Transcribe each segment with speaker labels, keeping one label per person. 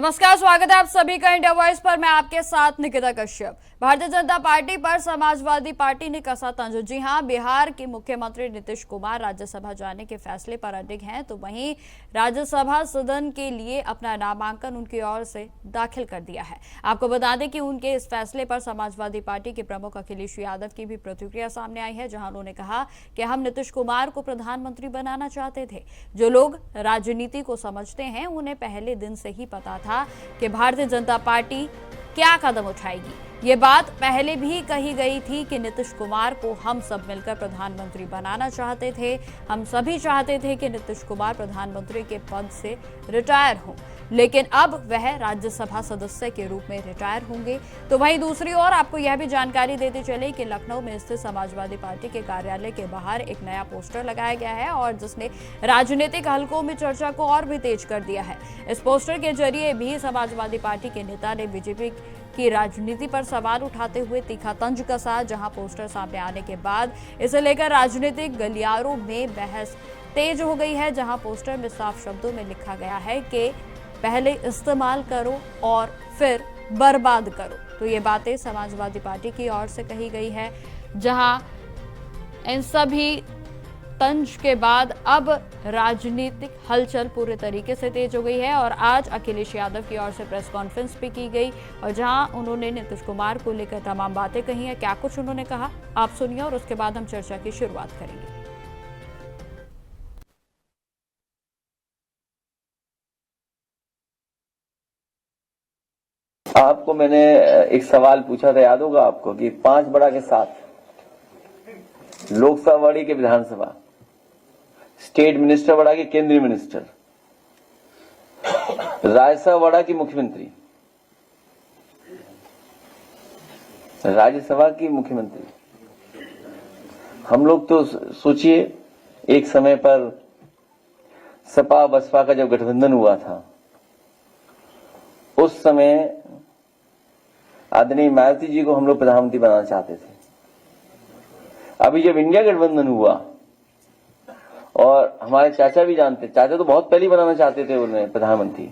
Speaker 1: नमस्कार, स्वागत है आप सभी का इंडिया वॉइस पर। मैं आपके साथ निकिता कश्यप। भारतीय जनता पार्टी पर समाजवादी पार्टी ने कसा तंज। जी हां, बिहार के मुख्यमंत्री नीतीश कुमार राज्यसभा जाने के फैसले पर अडिग हैं, तो वहीं राज्यसभा सदन के लिए अपना नामांकन उनकी ओर से दाखिल कर दिया है। आपको बता दें कि उनके इस फैसले पर समाजवादी पार्टी के प्रमुख अखिलेश यादव की भी प्रतिक्रिया सामने आई है, जहां उन्होंने कहा कि हम नीतीश कुमार को प्रधानमंत्री बनाना चाहते थे। जो लोग राजनीति को समझते हैं उन्हें पहले दिन से ही पता था कि भारतीय जनता पार्टी क्या कदम उठाएगी। ये बात पहले भी कही गई थी कि नीतीश कुमार को हम सब मिलकर प्रधानमंत्री बनाना चाहते थे। हम सभी चाहते थे कि नीतीश कुमार प्रधानमंत्री के पद से रिटायर हों, लेकिन अब वह राज्यसभा सदस्य के रूप में रिटायर होंगे। तो वहीं दूसरी ओर आपको यह भी जानकारी देते चले कि लखनऊ में स्थित समाजवादी पार्टी के कार्यालय के बाहर एक नया पोस्टर लगाया गया है और जिसने राजनीतिक हलकों में चर्चा को और भी तेज कर दिया है। इस पोस्टर के जरिए भी समाजवादी पार्टी के नेता ने बीजेपी की राजनीति पर सवाल उठाते हुए तीखा तंज कसा। जहां पोस्टर सामने आने के बाद इसे लेकर राजनीतिक गलियारों में बहस तेज हो गई है, जहां पोस्टर में साफ शब्दों में लिखा गया है कि पहले इस्तेमाल करो और फिर बर्बाद करो। तो ये बातें समाजवादी पार्टी की ओर से कही गई है, जहां इन सभी तंज के बाद अब राजनीतिक हलचल पूरे तरीके से तेज हो गई है और आज अखिलेश यादव की ओर से प्रेस कॉन्फ्रेंस भी की गई और जहां उन्होंने नीतीश कुमार को लेकर तमाम बातें कही हैं। क्या कुछ उन्होंने कहा आप सुनिए और उसके बाद हम चर्चा की शुरुआत करेंगे।
Speaker 2: आपको मैंने एक सवाल पूछा था, याद होगा आपको, कि 5 बड़ा के साथ लोकसभा बड़ी के विधानसभा, स्टेट मिनिस्टर बड़ा की केंद्रीय मिनिस्टर, राज्यसभा बड़ा की मुख्यमंत्री, राज्यसभा की मुख्यमंत्री। हम लोग तो सोचिए, एक समय पर सपा बसपा का जब गठबंधन हुआ था उस समय आदरणीय मायावती जी को हम लोग प्रधानमंत्री बनाना चाहते थे। अभी जब इंडिया गठबंधन हुआ और हमारे चाचा भी जानते, चाचा तो बहुत पहले बनाना चाहते थे उन्हें प्रधानमंत्री,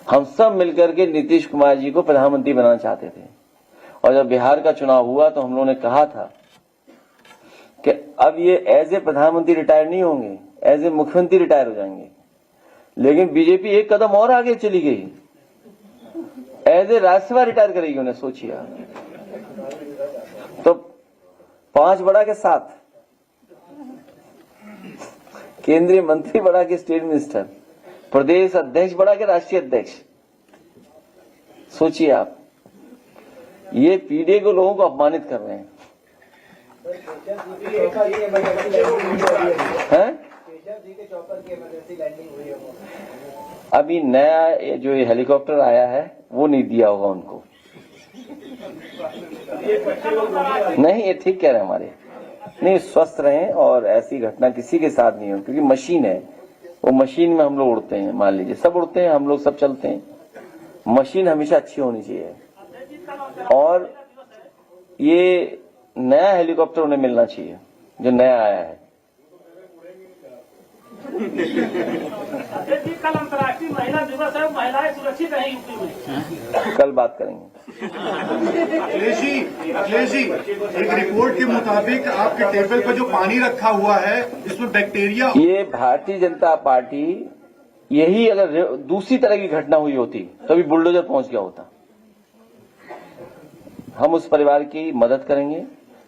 Speaker 2: हम सब मिलकर के नीतीश कुमार जी को प्रधानमंत्री बनाना चाहते थे। और जब बिहार का चुनाव हुआ तो हम लोगों ने कहा था कि अब ये एज ए प्रधानमंत्री रिटायर नहीं होंगे, एज ए मुख्यमंत्री रिटायर हो जाएंगे। लेकिन बीजेपी एक कदम और आगे चली गई, एज ए राज्यसभा रिटायर करेगी उन्हें, सोचिए। तो 5 बड़ा के साथ केंद्रीय मंत्री बड़ा के स्टेट मिनिस्टर, प्रदेश अध्यक्ष बड़ा के राष्ट्रीय अध्यक्ष, सोचिए आप। ये पीडीए को लोगों को अपमानित कर रहे हैं। अभी नया जो ये हेलीकॉप्टर आया है वो नहीं दिया होगा उनको। नहीं, ये ठीक कह रहे हैं हमारे। नहीं, स्वस्थ रहें और ऐसी घटना किसी के साथ नहीं हो, क्योंकि मशीन है, वो मशीन में हम लोग उड़ते हैं। मान लीजिए सब उड़ते हैं, हम लोग सब चलते हैं, मशीन हमेशा अच्छी होनी चाहिए। और ये नया हेलीकॉप्टर उन्हें मिलना चाहिए जो नया आया है।
Speaker 3: कल अंतर्राष्ट्रीय महिला दिवस है, महिलाएं सुरक्षित हैं यूपी में,
Speaker 2: कल बात करेंगे।
Speaker 4: अखिलेश जी, एक रिपोर्ट के मुताबिक आपके टेबल पर जो पानी रखा हुआ है इसमें बैक्टीरिया।
Speaker 2: ये भारतीय जनता पार्टी, यही अगर दूसरी तरह की घटना हुई होती तो अभी बुलडोजर पहुंच गया होता। हम उस परिवार की मदद करेंगे।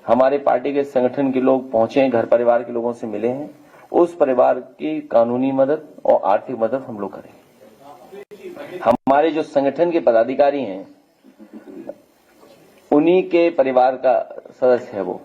Speaker 2: हमारे पार्टी के संगठन के लोग पहुंचे हैं, घर परिवार के लोगों से मिले हैं। उस परिवार की कानूनी मदद और आर्थिक मदद हम लोग करेंगे। हमारे जो संगठन के पदाधिकारी हैं उन्हीं के परिवार का सदस्य है वो।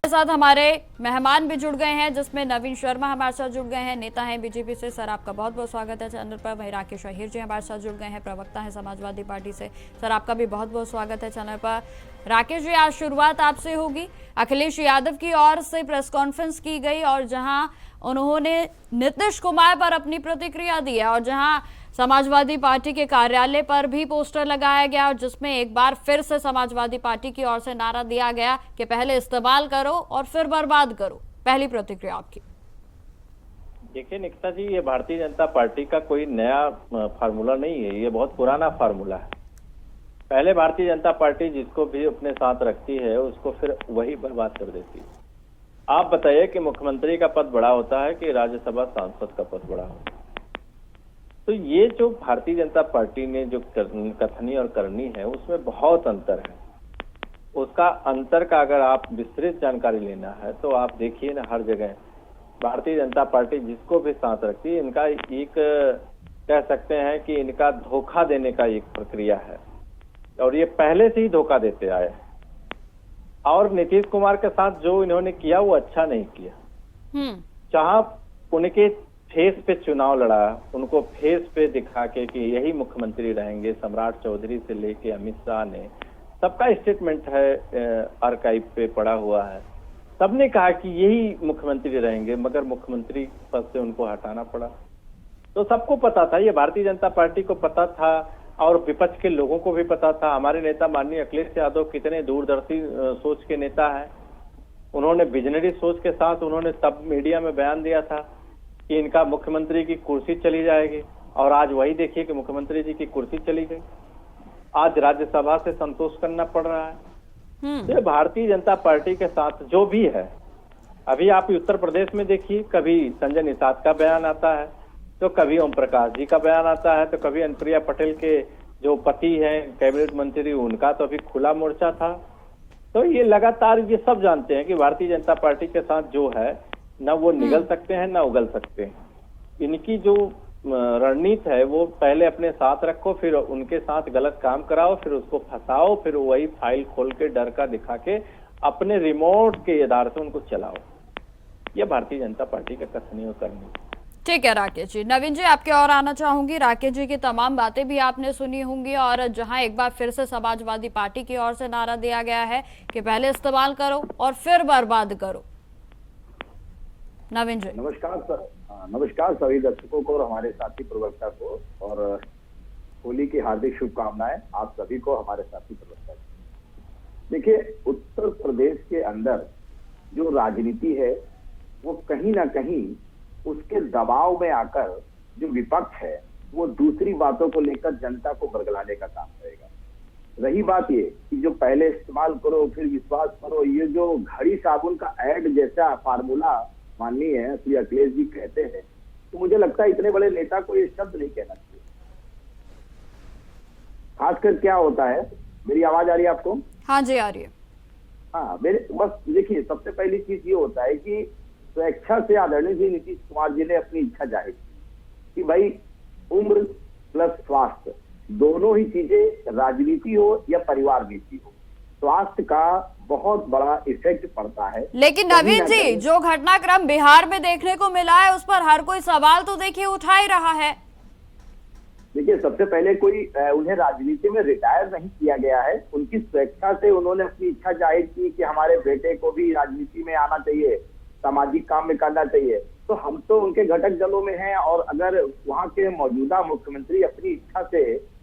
Speaker 1: साथ हमारे मेहमान भी जुड़ गए हैं, जिसमें नवीन शर्मा हमारे साथ जुड़ गए हैं, नेता हैं बीजेपी से। सर, आपका बहुत बहुत स्वागत है चैनल पर। वहीं राकेश अहिर जी हमारे साथ जुड़ गए हैं, प्रवक्ता हैं समाजवादी पार्टी से। सर, आपका भी बहुत बहुत स्वागत है चैनल पर। राकेश जी, आज शुरुआत आपसे होगी। अखिलेश यादव की ओर से प्रेस कॉन्फ्रेंस की गई और जहां उन्होंने नीतीश कुमार पर अपनी प्रतिक्रिया दी है और जहां समाजवादी पार्टी के कार्यालय पर भी पोस्टर लगाया गया और जिसमें एक बार फिर से समाजवादी पार्टी की ओर से नारा दिया गया कि पहले इस्तेमाल करो और फिर बर्बाद करो। पहली प्रतिक्रिया आपकी।
Speaker 5: देखिए निकिता जी, ये भारतीय जनता पार्टी का कोई नया फार्मूला नहीं है, ये बहुत पुराना फार्मूला है। पहले भारतीय जनता पार्टी जिसको भी अपने साथ रखती है उसको फिर वही बर्बाद कर देती है। आप बताइए कि मुख्यमंत्री का पद बड़ा होता है कि राज्यसभा सांसद का पद बड़ा होता है? तो ये जो भारतीय जनता पार्टी ने जो कथनी और करनी है उसमें बहुत अंतर है। उसका अंतर का अगर आप विस्तृत जानकारी लेना है तो आप देखिए ना, हर जगह भारतीय जनता पार्टी जिसको भी साथ रखती है, इनका एक कह सकते हैं कि इनका धोखा देने का एक प्रक्रिया है और ये पहले से ही धोखा देते आए हैं। और नीतीश कुमार के साथ जो इन्होंने किया वो अच्छा नहीं किया। जहां उनके फेस पे चुनाव लड़ा, उनको फेस पे दिखा के कि यही मुख्यमंत्री रहेंगे, सम्राट चौधरी से लेके अमित शाह ने, सबका स्टेटमेंट है आर्काइव पे पड़ा हुआ है, सबने कहा कि यही मुख्यमंत्री रहेंगे, मगर मुख्यमंत्री पद से उनको हटाना पड़ा। तो सबको पता था, ये भारतीय जनता पार्टी को पता था और विपक्ष के लोगों को भी पता था। हमारे नेता माननीय अखिलेश यादव कितने दूरदर्शी सोच के नेता है। उन्होंने विजनरी सोच के साथ उन्होंने तब मीडिया में बयान दिया था कि इनका मुख्यमंत्री की कुर्सी चली जाएगी, और आज वही देखिए कि मुख्यमंत्री जी की कुर्सी चली गई। आज राज्यसभा से संतोष करना पड़ रहा है। तो भारतीय जनता पार्टी के साथ जो भी है, अभी आप उत्तर प्रदेश में देखिए, कभी संजय निषाद का बयान आता है तो कभी ओम प्रकाश जी का बयान आता है, तो कभी अनुप्रिया पटेल के जो पति हैं कैबिनेट मंत्री उनका तो अभी खुला मोर्चा था। तो ये लगातार ये सब जानते हैं कि भारतीय जनता पार्टी के साथ जो है न वो निगल सकते हैं न उगल सकते हैं। इनकी जो रणनीति है वो पहले अपने साथ रखो, फिर उनके साथ गलत काम कराओ, फिर उसको फंसाओ, फिर वही फाइल खोल के डर का दिखा के अपने रिमोट के आधार से उनको चलाओ। ये भारतीय जनता पार्टी का कथनी और करनी।
Speaker 1: ठीक है राकेश जी। नवीन जी, आपके और आना चाहूंगी। राकेश जी की तमाम बातें भी आपने सुनी होंगी, और जहां एक बार फिर से समाजवादी पार्टी की ओर से नारा दिया गया है कि पहले इस्तेमाल करो और फिर बर्बाद करो। नवीन जी
Speaker 6: नमस्कार सर। नमस्कार सभी दर्शकों को और हमारे साथी प्रवक्ता को, और होली की हार्दिक शुभकामनाएं आप सभी को, हमारे साथी प्रवक्ता को। देखिए, उत्तर प्रदेश के अंदर जो राजनीति है वो कहीं ना कहीं उसके दबाव में आकर जो विपक्ष है वो दूसरी बातों को लेकर जनता को बरगलाने का काम करेगा। रही बात ये कि जो पहले इस्तेमाल करो फिर विश्वास करो, ये जो घड़ी साबुन का ऐड जैसा फार्मूला माननीय श्री अखिलेश जी कहते हैं, तो मुझे लगता है इतने बड़े नेता को ये शब्द नहीं कहना चाहिए। खासकर क्या होता है, मेरी आवाज आ रही है आपको?
Speaker 1: हाँ जी आ रही है।
Speaker 6: हाँ, मेरे बस देखिए, सबसे पहली चीज ये होता है कि स्वेच्छा से आदरणीय जी नीतीश कुमार जी ने अपनी इच्छा जाहिर की कि भाई उम्र प्लस स्वास्थ्य दोनों ही चीजें, राजनीति हो या परिवार नीति हो, स्वास्थ्य का बहुत बड़ा इफेक्ट पड़ता है।
Speaker 1: लेकिन नवीन जी, जो घटनाक्रम बिहार में देखने को मिला है उस पर हर कोई सवाल तो देखिए उठा ही रहा है।
Speaker 6: देखिए, सबसे पहले कोई उन्हें राजनीति में रिटायर नहीं किया गया है। उनकी स्वेच्छा से उन्होंने अपनी इच्छा जाहिर की कि हमारे बेटे को भी राजनीति में आना चाहिए, सामाजिक काम में करना चाहिए। तो हम तो उनके घटक दलों में हैं, और अगर वहां के मौजूदा मुख्यमंत्री अपनी इच्छा से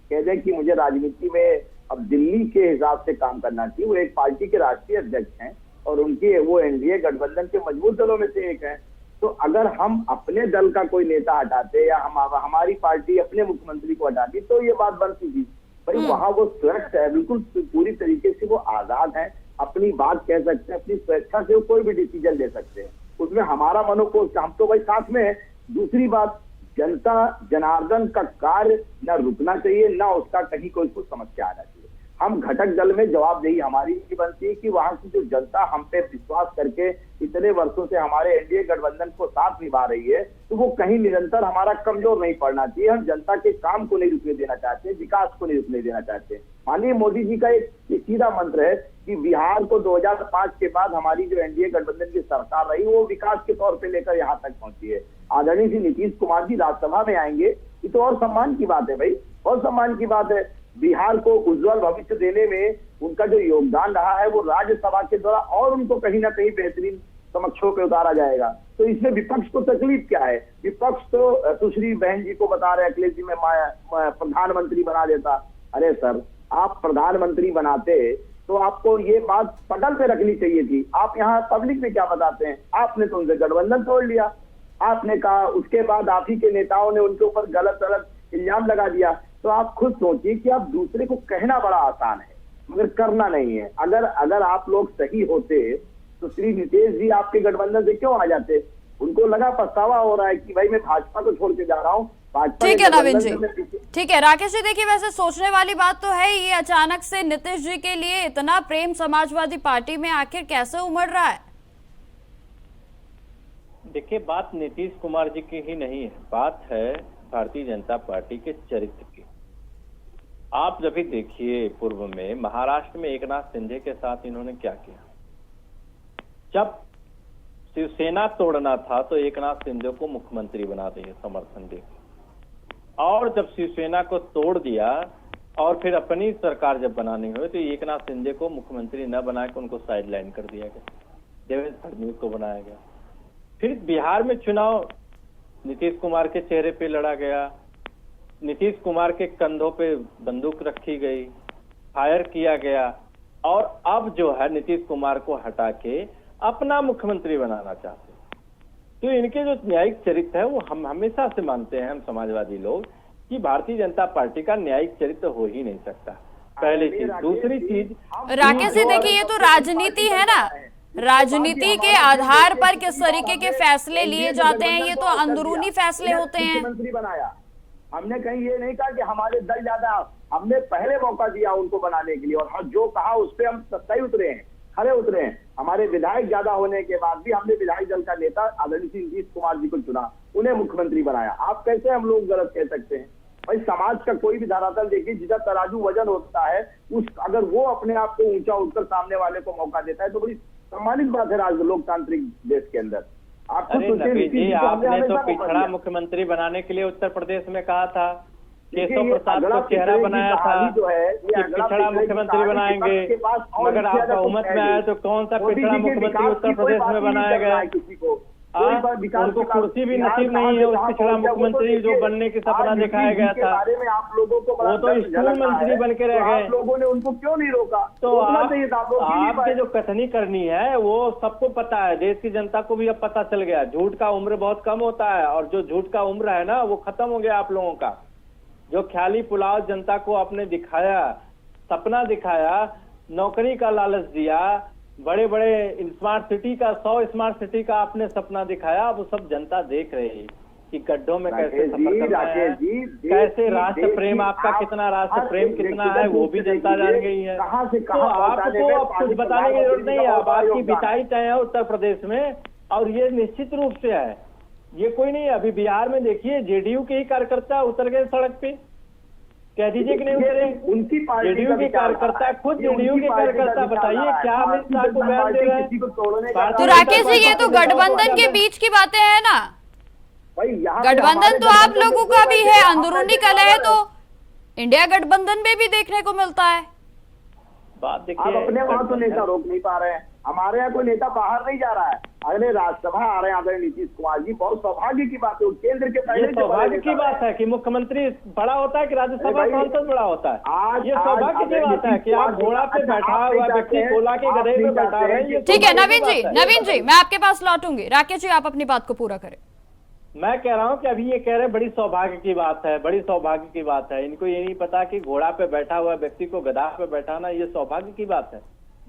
Speaker 6: कह दें कि मुझे राजनीति में अब दिल्ली के हिसाब से काम करना चाहिए, वो एक पार्टी के राष्ट्रीय अध्यक्ष हैं और उनके वो एनडीए गठबंधन के मजबूत दलों में से एक है। तो अगर हम अपने दल का कोई नेता हटाते या हमारी पार्टी अपने मुख्यमंत्री को हटाती तो ये बात बनती थी। भाई वहां वो स्वच्छ है, बिल्कुल पूरी तरीके से वो आजाद है, अपनी बात कह सकते हैं, अपनी स्वेच्छा से वो कोई भी डिसीजन ले सकते हैं, उसमें हमारा मनोकोष, हम तो भाई साथ में है। दूसरी बात, जनता जनार्दन का कार्य न रुकना चाहिए, न उसका कहीं कोई समस्या आना चाहिए। हम घटक दल में जवाबदेही हमारी भी बनती है कि वहां की जो जनता हम पे विश्वास करके इतने वर्षों से हमारे एनडीए गठबंधन को साथ निभा रही है, तो वो कहीं निरंतर हमारा कमजोर नहीं पड़ना चाहिए। हम जनता के काम को नहीं रुकने देना चाहते, विकास को नहीं रुकने देना चाहते। माननीय मोदी जी का एक सीधा मंत्र है कि बिहार को 2005 के बाद हमारी जो एनडीए गठबंधन की सरकार रही वो विकास के तौर पे लेकर यहाँ तक पहुंची है। आदरणीय श्री नीतीश कुमार जी राज्यसभा में आएंगे, ये तो और सम्मान की बात है भाई, और सम्मान की बात है। बिहार को उज्जवल भविष्य देने में उनका जो योगदान रहा है वो राज्यसभा के द्वारा और उनको कहीं ना कहीं बेहतरीन समक्षों पे उतारा जाएगा। तो इसमें विपक्ष को तकलीफ क्या है? विपक्ष तो सुश्री बहन जी को बता रहे अखिलेश जी में प्रधानमंत्री बना देता। अरे सर, आप प्रधानमंत्री बनाते तो आपको ये बात पटल पे रखनी चाहिए थी। आप यहाँ पब्लिक में क्या बताते हैं? आपने तो उनसे गठबंधन तोड़ लिया। आपने कहा, उसके बाद आप ही के नेताओं ने उनके ऊपर गलत गलत इल्जाम लगा दिया। तो आप खुद सोचिए कि आप दूसरे को कहना बड़ा आसान है मगर करना नहीं है। अगर आप लोग सही होते तो श्री नीतीश जी आपके गठबंधन से क्यों आ जाते? उनको लगा पछतावा हो रहा है कि भाई मैं भाजपा को छोड़ के जा रहा हूँ।
Speaker 1: ठीक है नवीन जी, ठीक है। राकेश जी देखिए, वैसे सोचने वाली बात तो है ये अचानक से नीतीश जी के लिए इतना प्रेम समाजवादी पार्टी में आखिर कैसे उमड़ रहा है?
Speaker 5: देखिए, बात नीतीश कुमार जी की ही नहीं है, बात है भारतीय जनता पार्टी के चरित्र की। आप जब भी देखिए, पूर्व में महाराष्ट्र में एकनाथ शिंदे के साथ इन्होंने क्या किया। जब शिवसेना तोड़ना था तो एकनाथ शिंदे को मुख्यमंत्री बना दिए समर्थन दे, और जब शिवसेना को तोड़ दिया और फिर अपनी सरकार जब बनानी हुई तो एकनाथ शिंदे को मुख्यमंत्री न बना के उनको साइडलाइन कर दिया गया, देवेंद्र फडणवीस को बनाया गया। फिर बिहार में चुनाव नीतीश कुमार के चेहरे पे लड़ा गया, नीतीश कुमार के कंधों पे बंदूक रखी गई, फायर किया गया, और अब जो है नीतीश कुमार को हटा के अपना मुख्यमंत्री बनाना चाहते हैं। तो इनके जो न्यायिक चरित्र है वो हम हमेशा से मानते हैं, हम समाजवादी लोग, कि भारतीय जनता पार्टी का न्यायिक चरित्र हो ही नहीं सकता, पहली चीज। दूसरी चीज,
Speaker 1: राकेश जी देखिए, ये तो राजनीति है ना, राजनीति के आधार पर किस तरीके के फैसले लिए जाते हैं, ये तो अंदरूनी फैसले होते हैं।
Speaker 6: मुख्यमंत्री बनाया, हमने कहीं ये नहीं कहा कि हमारे दल ज्यादा, हमने पहले मौका दिया उनको बनाने के लिए, और जो कहा उस पर हम सत्ता ही उतरे हैं, खड़े उतरे हैं। हमारे विधायक ज्यादा होने के बाद भी हमने विधायक दल का नेता आदरणीय नीतीश कुमार जी को चुना, उन्हें मुख्यमंत्री बनाया। आप कैसे हम लोग गलत कह सकते हैं? भाई समाज का कोई भी धरातल देखिए, जिसका तराजू वजन होता है, उस अगर वो अपने आप को ऊंचा उठकर सामने वाले को मौका देता है तो बड़ी सम्मानित बात है राज लोकतांत्रिक देश के अंदर।
Speaker 5: अरे नबी जी, आपने तो पिछड़ा मुख्यमंत्री बनाने के लिए उत्तर प्रदेश में कहा था, केशव प्रसाद को चेहरा बनाया था कि पिछड़ा मुख्यमंत्री बनाएंगे, मगर आप बहुमत में आए तो कौन सा पिछड़ा मुख्यमंत्री उत्तर प्रदेश में बनाया गया? उनको कुर्सी भी नसीब नहीं है, उस पिछड़ा मुख्यमंत्री जो बनने की सपना दिखाया गया था, वो तो स्कूल मंत्री बन के रह गए।
Speaker 6: लोगों ने उनको क्यों नहीं रोका?
Speaker 5: तो आपके जो कथनी करनी है वो सबको पता है, देश की जनता को भी अब पता चल गया, झूठ का उम्र बहुत कम होता है, और जो झूठ का उम्र है ना वो खत्म हो गया आप लोगों का। जो ख्याली पुलाव जनता को आपने दिखाया, सपना दिखाया, नौकरी का लालच दिया, बड़े बड़े स्मार्ट सिटी का 100 स्मार्ट सिटी का आपने सपना दिखाया, वो सब जनता देख रही है कि गड्ढों में कैसे सफर करना है, कैसे राष्ट्र प्रेम, आपका कितना राष्ट्र प्रेम कितना है वो भी जनता जान गई है। तो आपको अब कुछ बताने की जरूरत नहीं है, अब आपकी बिताई तय है उत्तर प्रदेश में, और ये निश्चित रूप से है, ये कोई नहीं है। अभी बिहार में देखिए, जेडीयू के ही कार्यकर्ता उतर गए सड़क पे, कह दीजिए कि नहीं उतरे?
Speaker 6: उनकी पार्टी
Speaker 5: जेडीयू के कार्यकर्ता, खुद जेडीयू के कार्यकर्ता, बताइए क्या अमित शाह को बयान दे रहे हैं?
Speaker 1: तो राकेश जी, ये तो गठबंधन के बीच की बातें हैं ना, गठबंधन तो आप लोगों का भी है, अंदरूनी कलह तो इंडिया गठबंधन में भी देखने को मिलता है।
Speaker 5: बात देखिए,
Speaker 6: आप अपने वहां तो नेता रोक नहीं पा रहे हैं, हमारे यहाँ कोई नेता बाहर नहीं जा रहा है, अगले राज्यसभा आ रहे हैं आदरणीय नीतीश कुमार जी, बहुत सौभाग्य की बात है। केंद्र के
Speaker 5: ये सौभाग्य की बात है कि मुख्यमंत्री बड़ा होता है कि राज्यसभा सांसद बड़ा होता है, ये सौभाग्य की बात है कि आप घोड़ा पे बैठा हुआ व्यक्ति गोला के गधे पे बैठा रहे हैं।
Speaker 1: ठीक है नवीन जी, मैं आपके पास लौटूंगी। राकेश जी, आप अपनी बात को पूरा करें।
Speaker 5: मैं कह रहा हूं कि अभी ये कह रहे हैं बड़ी सौभाग्य की बात है, बड़ी सौभाग्य की बात है। इनको ये नहीं पता कि घोड़ा पे बैठा हुआ व्यक्ति को गधा पे बैठाना ये सौभाग्य की बात है।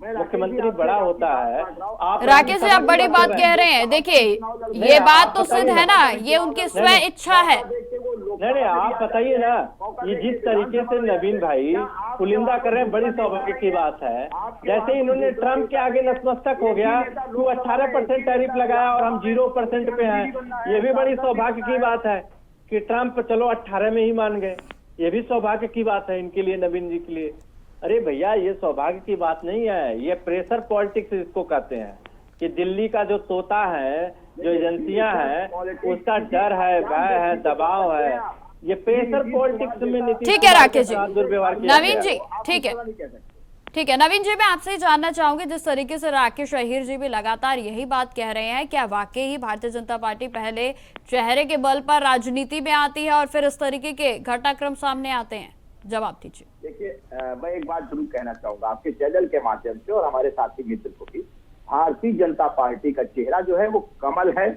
Speaker 5: मुख्यमंत्री बड़ा होता है। आप
Speaker 1: राकेश जी, आप बड़ी बात कह रहे हैं, देखिए ये बात तो सिद्ध है ना, ये उनकी स्वयं इच्छा है।
Speaker 5: नहीं, आप बताइए ना, ये जिस तरीके से नवीन भाई पुलिंदा कर रहे हैं, बड़ी सौभाग्य की बात है। जैसे इन्होंने ट्रम्प के आगे नतमस्तक हो गया, वो 18% टैरिफ लगाया और हम 0% पे हैं, ये भी बड़ी सौभाग्य की बात है कि ट्रम्प चलो 18 में ही मान गए, ये भी सौभाग्य की बात है इनके लिए, नवीन जी के लिए। अरे भैया, ये सौभाग्य की बात नहीं है, ये प्रेशर पॉलिटिक्स इसको कहते हैं कि दिल्ली का जो तोता है, जो एजेंसियां हैं, उसका डर है, भय है, दबाव है, ये प्रेशर पॉलिटिक्स में
Speaker 1: ठीक है राकेश जी,
Speaker 5: दुर्व्यवहार
Speaker 1: नवीन जी, ठीक है नवीन जी, मैं आपसे ही जानना चाहूंगी, जिस तरीके से राकेश अहीर जी भी लगातार यही बात कह रहे हैं, क्या वाकई ही भारतीय जनता पार्टी पहले चेहरे के बल पर राजनीति में आती है और फिर इस तरीके के घटनाक्रम सामने आते हैं? जवाब दीजिए।
Speaker 6: देखिए, मैं एक बात जरूर कहना चाहूंगा आपके चैनल के माध्यम से और हमारे साथी मित्र को भी, भारतीय जनता पार्टी का चेहरा जो है वो कमल है,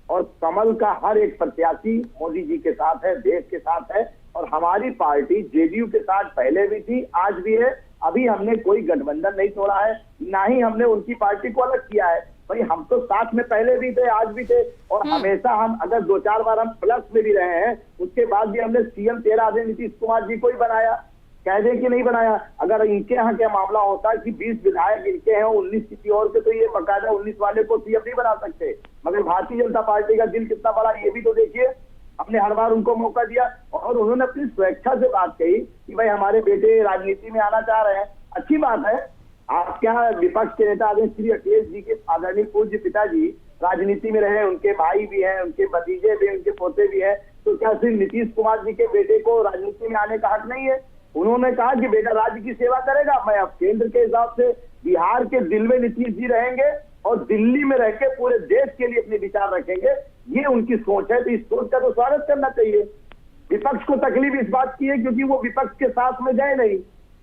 Speaker 6: और कमल का हर एक प्रत्याशी मोदी जी के साथ है, देश के साथ है। और हमारी पार्टी जेडीयू के साथ पहले भी थी, आज भी है। अभी हमने कोई गठबंधन नहीं तोड़ा है, ना ही हमने उनकी पार्टी को अलग किया है। भाई हम तो साथ में पहले भी थे, आज भी थे, और हमेशा हम अगर 2-4 बार हम प्लस में भी रहे हैं, उसके बाद भी हमने सीएम 13 आदमी नीतीश कुमार जी को ही बनाया, कह दें कि नहीं बनाया। अगर इनके यहाँ क्या मामला होता है कि 20 विधायक इनके हैं, 19 किसी और के, तो ये बकायदा 19 वाले को सीएम नहीं बना सकते। मगर भारतीय जनता पार्टी का दिल कितना बड़ा, ये भी तो देखिए। हमने हर बार उनको मौका दिया और उन्होंने अपनी स्वेच्छा से बात कही कि भाई हमारे बेटे राजनीति में आना चाह रहे हैं। अच्छी बात है। आप क्या विपक्ष के नेता आदरणीय श्री अखिलेश जी के आदरणीय पूज्य पिताजी राजनीति में रहे, उनके भाई भी हैं, उनके भतीजे भी, उनके पोते भी हैं, तो क्या सिर्फ नीतीश कुमार जी के बेटे को राजनीति में आने का हक नहीं है? उन्होंने कहा कि बेटा राज्य की सेवा करेगा। मैं अब केंद्र के हिसाब से बिहार के दिल में नीतीश जी रहेंगे और दिल्ली में रह के पूरे देश के लिए अपने विचार रखेंगे। ये उनकी सोच है, तो इस सोच का तो स्वागत करना चाहिए। विपक्ष को तकलीफ इस बात की है क्योंकि वो विपक्ष के साथ में गए नहीं,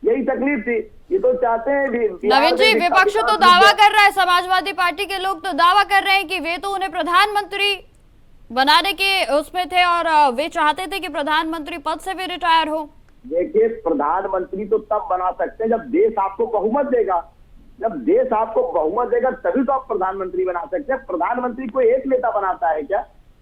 Speaker 6: यही तकलीफ थी। ये तो चाहते हैं
Speaker 1: नवीन जी, विपक्ष तो दावा कर रहा है, समाजवादी पार्टी के लोग तो दावा कर रहे हैं कि वे तो उन्हें प्रधानमंत्री बनाने के उसमें थे और वे चाहते थे कि प्रधानमंत्री पद से भी रिटायर हो।
Speaker 6: देखिए, प्रधानमंत्री तो तब बना सकते हैं जब देश आपको बहुमत देगा। जब देश आपको बहुमत देगा तभी तो आप प्रधानमंत्री बना सकते हैं। प्रधानमंत्री कोई एक नेता बनाता है क्या?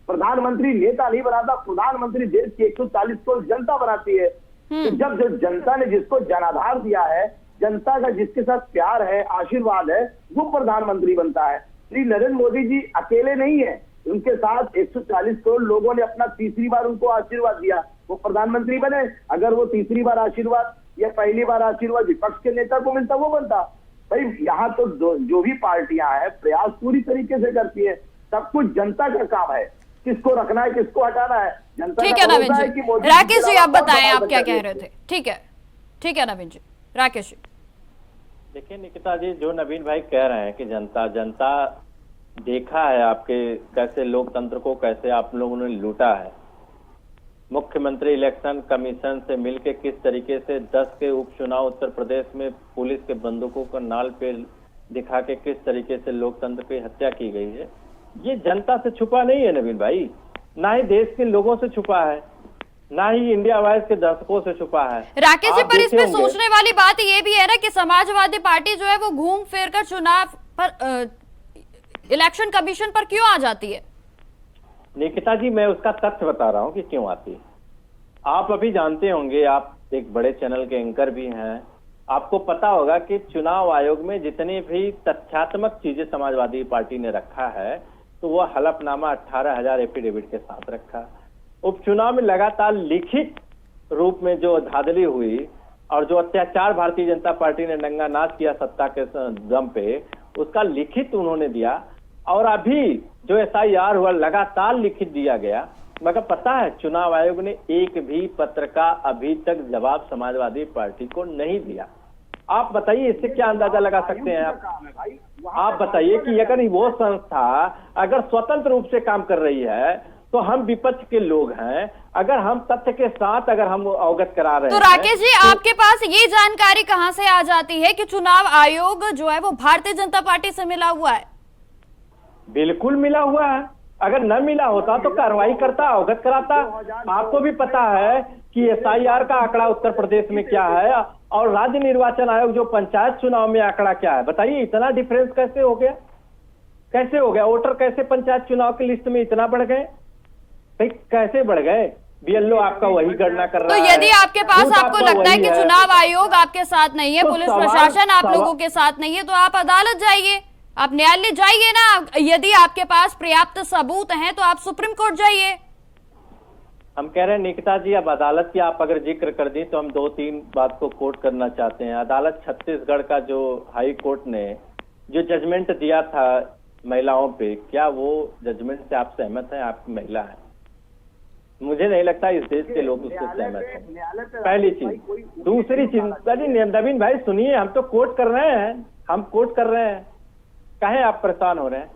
Speaker 6: प्रधानमंत्री नेता नहीं बनाता, प्रधानमंत्री देश की 140 करोड़ जनता बनाती है। तो जब जो जनता ने जिसको जनाधार दिया है, जनता का जिसके साथ प्यार है, आशीर्वाद है, वो प्रधानमंत्री बनता है। श्री नरेंद्र मोदी जी अकेले नहीं है, उनके साथ 140 करोड़ लोगों ने अपना तीसरी बार उनको आशीर्वाद दिया, वो प्रधानमंत्री बने। अगर वो तीसरी बार आशीर्वाद या पहली बार आशीर्वाद विपक्ष के नेता को मिलता, वो बनता। भाई यहाँ तो जो भी पार्टियां हैं प्रयास पूरी तरीके से करती है, सब कुछ जनता का काम है, किसको रखना है किसको हटाना है जनता।
Speaker 1: ठीक है नवीन जी। राकेश जी आप बताएं, आप क्या कह रहे थे? ठीक है नवीन जी। राकेश जी
Speaker 5: देखिए निकिता जी, जो नवीन भाई कह रहे हैं कि जनता देखा है आपके कैसे लोकतंत्र को कैसे आप लोगों ने लूटा है। मुख्यमंत्री इलेक्शन कमीशन से मिलकर किस तरीके से 10 के उपचुनाव उत्तर प्रदेश में पुलिस के बंदूकों को नाल पे दिखा के किस तरीके से लोकतंत्र की हत्या की गई है, ये जनता से छुपा नहीं है नवीन भाई, ना ही देश के लोगों से छुपा है, ना ही इंडिया वाइज के दर्शकों से छुपा है।
Speaker 1: राकेश जी, पर इसमें सोचने वाली बात ये भी है ना कि समाजवादी पार्टी जो है वो घूम फिर कर चुनाव पर इलेक्शन कमीशन पर क्यों आ जाती है?
Speaker 5: निकिता जी, मैं उसका तथ्य बता रहा हूं कि क्यों आती है। आप अभी जानते होंगे, आप एक बड़े चैनल के एंकर भी हैं, आपको पता होगा कि चुनाव आयोग में जितनी भी तथ्यात्मक चीजें समाजवादी पार्टी ने रखा है, तो वो हलफनामा 18,000 एफिडेविट के साथ रखा। उपचुनाव में लगातार लिखित रूप में जो धांधली हुई और जो अत्याचार भारतीय जनता पार्टी ने नंगा नाच किया सत्ता के दम पे, उसका लिखित उन्होंने दिया। और अभी जो SIR हुआ लगातार लिखित दिया गया, मगर पता है चुनाव आयोग ने एक भी पत्र का अभी तक जवाब समाजवादी पार्टी को नहीं दिया। आप बताइए इससे क्या अंदाजा लगा सकते हैं आप बताइए कि अगर वो संस्था अगर स्वतंत्र रूप से काम कर रही है तो हम विपक्ष के लोग हैं, अगर हम तथ्य के साथ अगर हम अवगत करा रहे हैं
Speaker 1: तो राकेश जी आपके पास ये जानकारी कहां से आ जाती है कि चुनाव आयोग जो है वो भारतीय जनता पार्टी से मिला हुआ है?
Speaker 5: बिल्कुल मिला हुआ है। अगर न मिला होता तो कार्रवाई करता, अवगत कराता। आपको भी पता है कि SIR का आंकड़ा उत्तर प्रदेश में क्या है और राज्य निर्वाचन आयोग जो पंचायत चुनाव में आंकड़ा क्या है। बताइए इतना डिफरेंस कैसे हो गया? कैसे हो गया? वोटर कैसे पंचायत चुनाव की लिस्ट में इतना बढ़ गए? भाई कैसे बढ़ गए? BLO आपका वही गणना कर रहा है।
Speaker 1: तो यदि आपके पास आपको लगता है कि चुनाव आयोग आपके साथ नहीं है, पुलिस प्रशासन आप लोगों के साथ नहीं है, तो आप अदालत जाइए, आप न्यायालय जाइए ना। यदि आपके पास पर्याप्त सबूत हैं तो आप सुप्रीम कोर्ट जाइए।
Speaker 5: हम कह रहे हैं निकिता जी, अब अदालत की आप अगर जिक्र कर दी तो हम 2-3 बात को कोट करना चाहते हैं। अदालत छत्तीसगढ़ का जो हाई कोर्ट ने जो जजमेंट दिया था महिलाओं पे, क्या वो जजमेंट से आप सहमत हैं? आप महिला हैं, मुझे नहीं लगता इस देश के लोग उससे सहमत हैं। पहली चीज। दूसरी चीज, नवीन भाई सुनिए, हम तो कोट कर रहे हैं, कहे आप परेशान हो रहे हैं?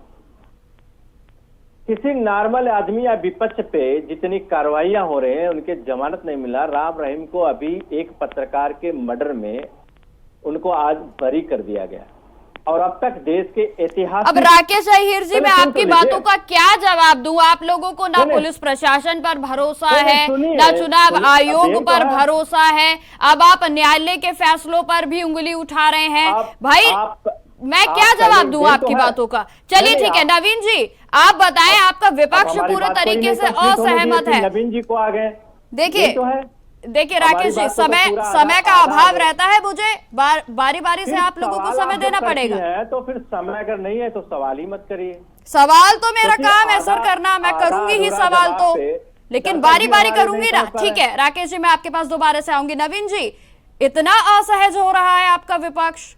Speaker 5: किसी नॉर्मल आदमी या विपक्ष पे जितनी कार्रवाइयां हो रहे हैं उनके जमानत नहीं मिला। राम रहीम को अभी एक पत्रकार के मर्डर में उनको आज बरी कर दिया गया। और अब तक देश के इतिहास
Speaker 1: अब राकेश अहिर जी, मैं आपकी बातों का क्या जवाब दूं? आप लोगों को ना पुलिस प्रशासन पर भरोसा है, ना चुनाव आयोग पर भरोसा है, अब आप न्यायालय के फैसलों पर भी उंगली उठा रहे हैं। भाई मैं क्या जवाब दूं आपकी बातों का? चलिए ठीक है, नवीन जी आप बताएं, आपका विपक्ष पूरे तरीके से असहमत है।
Speaker 5: नवीन जी को आ गए।
Speaker 1: देखिए राकेश जी, समय का अभाव रहता है, मुझे बारी बारी से आप लोगों को समय देना पड़ेगा।
Speaker 5: तो फिर समय अगर नहीं है तो सवाल ही मत करिए।
Speaker 1: सवाल तो मेरा काम है सर करना, मैं करूंगी ही सवाल तो, लेकिन बारी बारी करूंगी ना। ठीक है राकेश जी, मैं आपके पास दोबारा से आऊंगी। नवीन जी, इतना असहज हो रहा है आपका विपक्ष?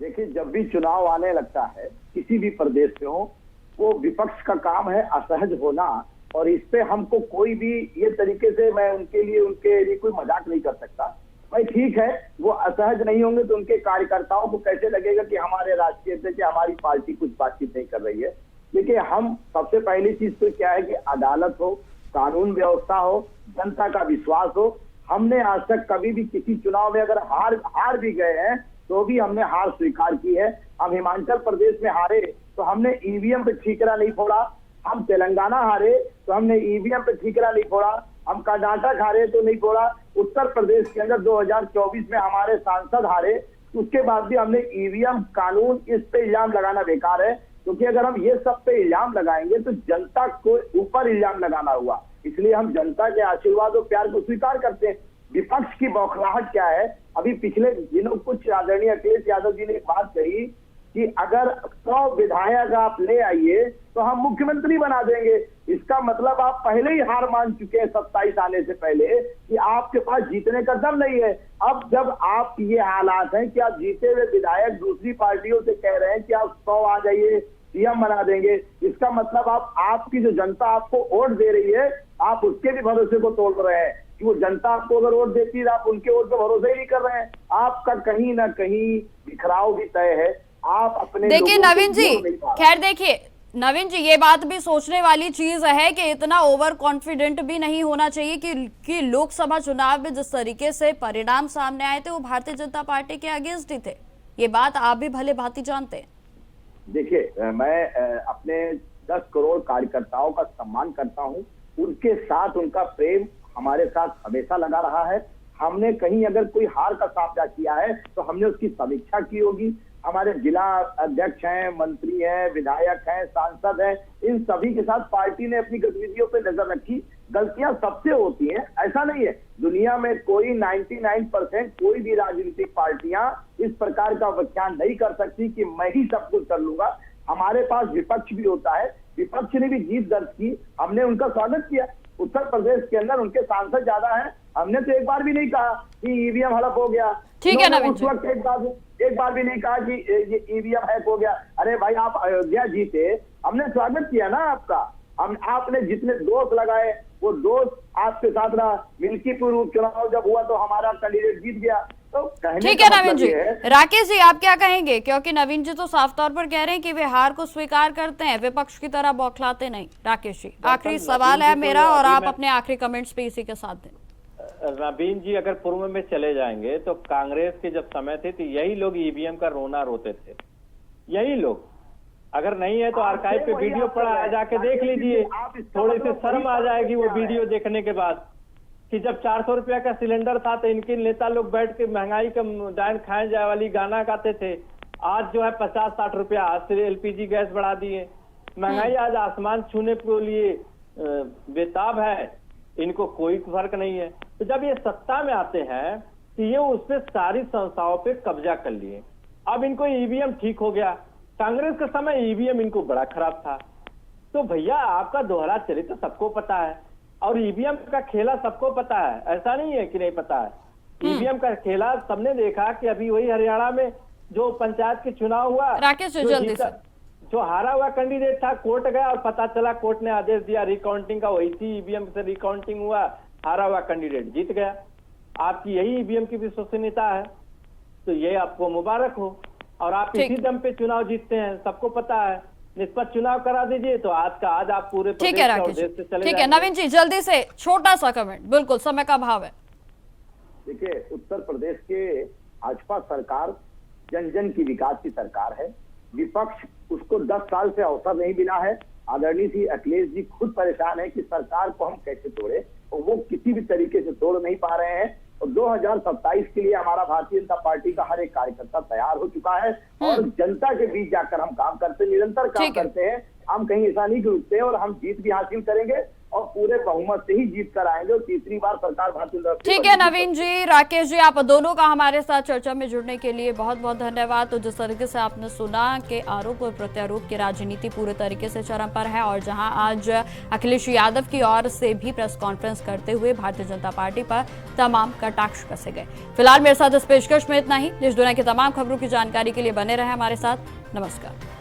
Speaker 6: देखिए, जब भी चुनाव आने लगता है किसी भी प्रदेश से हो, वो विपक्ष का काम है असहज होना, और इस पे हमको कोई भी ये तरीके से मैं उनके लिए कोई मजाक नहीं कर सकता। भाई ठीक है, वो असहज नहीं होंगे तो उनके कार्यकर्ताओं को कैसे लगेगा कि हमारे राष्ट्रीय अध्यक्ष हमारी पार्टी कुछ बातचीत नहीं कर रही है। देखिए, हम सबसे पहली चीज तो क्या है कि अदालत हो, कानून व्यवस्था हो, जनता का विश्वास हो। हमने आज तक कभी भी किसी चुनाव में अगर हार भी गए हैं तो भी हमने हार स्वीकार की है। हम हिमाचल प्रदेश में हारे तो हमने ईवीएम पे ठीकरा नहीं फोड़ा, हम तेलंगाना हारे तो हमने ईवीएम पे ठीकरा नहीं फोड़ा, हम कर्नाटक हारे तो नहीं फोड़ा, उत्तर प्रदेश के अंदर 2024 में हमारे सांसद हारे, उसके बाद भी हमने ईवीएम कानून इस पे इल्जाम लगाना बेकार है, क्योंकि अगर हम ये सब पे इल्जाम लगाएंगे तो जनता को ऊपर इल्जाम लगाना हुआ। इसलिए हम जनता के आशीर्वाद और प्यार को स्वीकार करते हैं। विपक्ष की बौखलाहट क्या है? अभी पिछले दिनों कुछ आदरणीय अखिलेश यादव जी ने एक बात कही कि अगर 100 विधायक आप ले आइए तो हम मुख्यमंत्री बना देंगे। इसका मतलब आप पहले ही हार मान चुके हैं 27 आने से पहले कि आपके पास जीतने का दम नहीं है। अब जब आप ये हालात हैं कि आप जीते हुए विधायक दूसरी पार्टियों से कह रहे हैं कि आप 100 आ जाइए, सीएम बना देंगे, इसका मतलब आपकी जो जनता आपको वोट दे रही है, आप उसके भी भरोसे को तोड़ रहे हैं कि वो जनता आपको अगर वोट देती है आप उनके वोट पर भरोसा ही नहीं कर रहे हैं। आपका कहीं ना कहीं बिखराव भी तय है। आप अपने
Speaker 1: देखिए नवीन जी, खैर देखिए नवीन जी, ये बात भी सोचने वाली चीज है कि इतना ओवर कॉन्फिडेंट भी नहीं होना चाहिए कि लोकसभा चुनाव में जिस तरीके से परिणाम सामने आए थे वो भारतीय जनता पार्टी के अगेंस्ट ही थे। ये बात आप भी भले भांति जानते हैं।
Speaker 6: देखिए, मैं अपने 10 करोड़ कार्यकर्ताओं का सम्मान करता हूं, उनके साथ उनका प्रेम हमारे साथ हमेशा लगा रहा है। हमने कहीं अगर कोई हार का सामना किया है तो हमने उसकी समीक्षा की होगी। हमारे जिला अध्यक्ष हैं, मंत्री हैं, विधायक हैं, सांसद हैं, इन सभी के साथ पार्टी ने अपनी गतिविधियों पे नजर रखी। गलतियां सबसे होती हैं, ऐसा नहीं है। दुनिया में कोई 99% कोई भी राजनीतिक पार्टियां इस प्रकार का व्याख्यान नहीं कर सकती कि मैं ही सब कुछ कर लूंगा। हमारे पास विपक्ष भी होता है, विपक्ष ने भी जीत दर्ज की, हमने उनका स्वागत किया। उत्तर प्रदेश के अंदर उनके सांसद ज्यादा हैं, हमने तो एक बार भी नहीं कहा कि ईवीएम हड़प हो गया।
Speaker 1: ठीक है नवीन
Speaker 6: उस वक्त एक बार भी नहीं कहा कि ये ईवीएम हैक हो गया। अरे भाई, आप अयोध्या जीते, हमने स्वागत किया ना आपका। आपने जितने दोष लगाए वो दोष आपके साथ रहा। मिल्कीपुर उपचुनाव जब हुआ तो हमारा कैंडिडेट जीत गया। तो
Speaker 1: ठीक है नवीन जी। राकेश जी, आप क्या कहेंगे? क्योंकि नवीन जी तो साफ तौर पर कह रहे हैं कि वे हार को स्वीकार करते हैं, विपक्ष की तरह बौखलाते नहीं। राकेश जी, आखिरी सवाल है मेरा और आप अपने आखिरी कमेंट्स पे इसी के साथ दें।
Speaker 5: नवीन जी, अगर पूर्व में चले जाएंगे तो कांग्रेस के जब समय थे तो यही लोग ईवीएम का रोना रोते थे, यही लोग। अगर नहीं है तो आर्काइव पे वीडियो पड़ा, जाके देख लीजिए, थोड़ी सी शर्म आ जाएगी वो वीडियो देखने के बाद कि जब 400 रुपया का सिलेंडर था तो इनके नेता लोग बैठ के महंगाई का डायन खाए जाए वाली गाना गाते थे। आज जो है 50-60 रुपया, आज से एलपीजी गैस बढ़ा दिए। महंगाई आज आसमान छूने के लिए बेताब है, इनको कोई फर्क नहीं है। तो जब ये सत्ता में आते हैं तो ये उस पर सारी संस्थाओं पे कब्जा कर लिए। अब इनको ईवीएम ठीक हो गया, कांग्रेस के समय ईवीएम इनको बड़ा खराब था। तो भैया, आपका दोहरा चरित्र सबको पता है और ईवीएम का खेला सबको पता है, ऐसा नहीं है कि नहीं पता है। ईवीएम का खेला सबने देखा कि अभी वही हरियाणा में जो पंचायत के चुनाव हुआ,
Speaker 1: राकेश जल्दी से,
Speaker 5: जो हारा हुआ कैंडिडेट था कोर्ट गया और पता चला कोर्ट ने आदेश दिया रिकाउंटिंग का, वही थी ईवीएम से रिकाउंटिंग हुआ, हारा हुआ कैंडिडेट जीत गया। आपकी यही ईवीएम की विश्वसनीयता है, तो ये आपको मुबारक हो। और आप इसी दम पे चुनाव जीतते हैं, सबको पता है। निष्पक्ष चुनाव करा दीजिए तो आज का आज आप पूरे
Speaker 1: ठीक है राकेश, ठीक है नवीन जी, जल्दी से छोटा सा कमेंट, बिल्कुल समय का अभाव है।
Speaker 6: देखिए, उत्तर प्रदेश के भाजपा सरकार जन जन की विकास की सरकार है। विपक्ष उसको 10 साल से अवसर नहीं मिला है। आदरणीय श्री अखिलेश जी खुद परेशान है कि सरकार को हम कैसे तोड़े, और वो किसी भी तरीके से तोड़ नहीं पा रहे हैं। और 2027 के लिए हमारा भारतीय जनता पार्टी का हर एक कार्यकर्ता तैयार हो चुका है और जनता के बीच जाकर हम काम करते, निरंतर काम करते हैं। हम कहीं ऐसा नहीं रुकते और हम जीत भी हासिल करेंगे और पूरे बहुमत से ही जीत कर आएंगे और तीसरी बार सरकार भारतीय जनता पार्टी।
Speaker 1: ठीक है नवीन जी, राकेश जी, आप दोनों का हमारे साथ चर्चा में जुड़ने के लिए बहुत बहुत धन्यवाद। तो जिस तरीके से आपने सुना कि आरोप और प्रत्यारोप की राजनीति पूरे तरीके से चरम पर है और जहां आज अखिलेश यादव की ओर से भी प्रेस कॉन्फ्रेंस करते हुए भारतीय जनता पार्टी पर तमाम कटाक्ष कसे गए। फिलहाल मेरे साथ इस पेशकश में इतना ही। देश दुनिया की तमाम खबरों की जानकारी के लिए बने रहे हमारे साथ। नमस्कार।